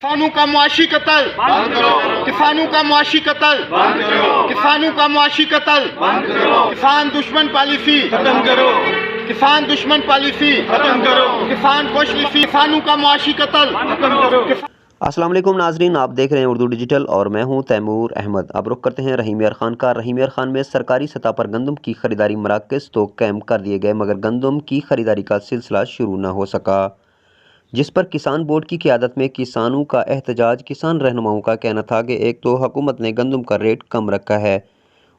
किसानों का मुआशी कत्ल बंद करो, किसानों का मुआशी कत्ल बंद करो, किसानों का मुआशी कत्ल बंद करो, किसान दुश्मन पॉलिसी खत्म करो, किसान दुश्मन पॉलिसी खत्म करो, किसान पॉलिसी, किसानों का मुआशी कत्ल खत्म करो। अस्सलाम वालेकुम नाजरीन, आप देख रहे हैं उर्दू डिजिटल और मैं हूं तैमूर अहमद। अब रुख करते हैं रहीम यार खान का। रहीम यार खान में सरकारी सतह पर गंदम की खरीदारी मराकज़ तो कैम कर दिए गए, मगर गंदम की खरीदारी का सिलसिला शुरू न हो सका, जिस पर किसान बोर्ड की क़यादत में किसानों का एहतजाज। किसान रहनुमाओं का कहना था कि एक तो हुकूमत ने गंदम का रेट कम रखा है,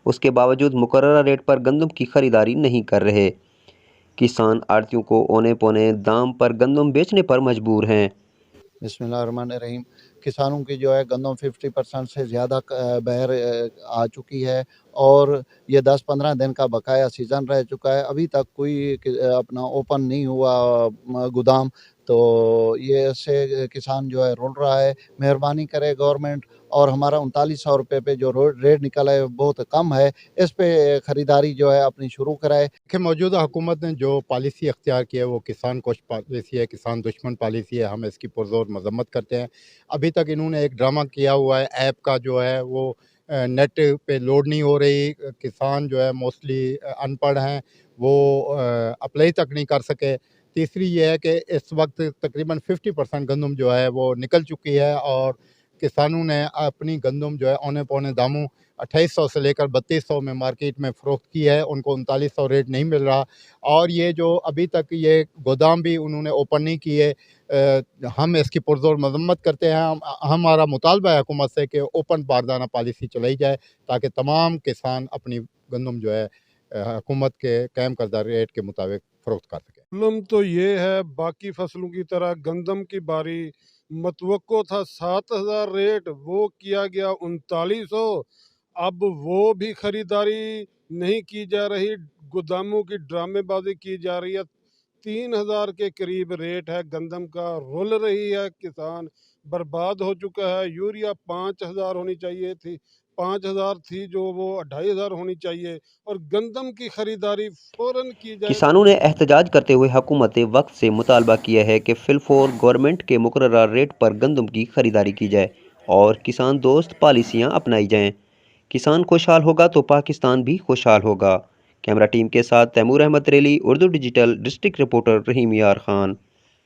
उसके बावजूद मुकर्ररा रेट पर गंदम की खरीदारी नहीं कर रहे। किसान आड़तियों को औने पौने दाम पर गंदम बेचने पर मजबूर हैं। बिस्मिल्लाहिर्रहमानिर्रहीम। किसानों की जो है गंदम 50% से ज़्यादा बहर आ चुकी है और ये 10-15 दिन का बकाया सीज़न रह चुका है। अभी तक कोई अपना ओपन नहीं हुआ गोदाम, तो ये से किसान जो है रुल रहा है। मेहरबानी करे गवर्नमेंट, और हमारा 3900 रुपये पे जो रेट निकला है बहुत कम है, इस पे ख़रीदारी जो है अपनी शुरू कराए। कि मौजूदा हुकूमत ने जो पॉलिसी अख्तियार की है वो किसान कोश पॉलिसी है, किसान दुश्मन पॉलिसी है। हम इसकी पुरज़ोर मज़म्मत करते हैं। अभी तक इन्होंने एक ड्रामा किया हुआ है, ऐप का जो है वो नेट पे लोड नहीं हो रही। किसान जो है मोस्टली अनपढ़ हैं, वो अप्लाई तक नहीं कर सके। तीसरी ये है कि इस वक्त तकरीबन 50% गंदम जो है वो निकल चुकी है और किसानों ने अपनी गंदम जो है औने पौने दामों 2800 से लेकर 3200 में मार्केट में फ़रोख्त की है। उनको 3900 रेट नहीं मिल रहा और ये जो अभी तक ये गोदाम भी उन्होंने ओपन नहीं किए। हम इसकी पुरज़ोर मज़म्मत करते हैं। हमारा मुतालबा है हुकूमत से कि ओपन बारदाना पॉलिसी चलाई जाए ताकि तमाम किसान अपनी गंदम जो है हुकूमत के कायम करदा रेट के मुताबिक फ़रोख्त कर सकें। प्रॉब्लम तो ये है, बाकी फसलों की तरह गंदम की बारी मतवक्को था 7000 रेट, वो किया गया 3900। अब वो भी खरीदारी नहीं की जा रही, गोदामों की ड्रामेबाजी की जा रही है। 3000 के करीब रेट है गंदम का, रुल रही है, किसान बर्बाद हो चुका है। यूरिया 5000 होनी चाहिए थी, 5000 थी जो वो 2500 होनी चाहिए, और गंदम की खरीदारी फौरन की जाए। किसानों ने एहतजाज करते हुए हुकूमत वक्त से मुतालबा किया है कि फिलफौर गवर्नमेंट के मुकर्ररा रेट पर गंदम की खरीदारी की जाए और किसान दोस्त पॉलिसियाँ अपनाई जाएं। किसान खुशहाल होगा तो पाकिस्तान भी खुशहाल होगा। कैमरा टीम के साथ तैमूर अहमद रेली, उर्दू डिजिटल, डिस्ट्रिक्ट रिपोर्टर रहीम यार खान।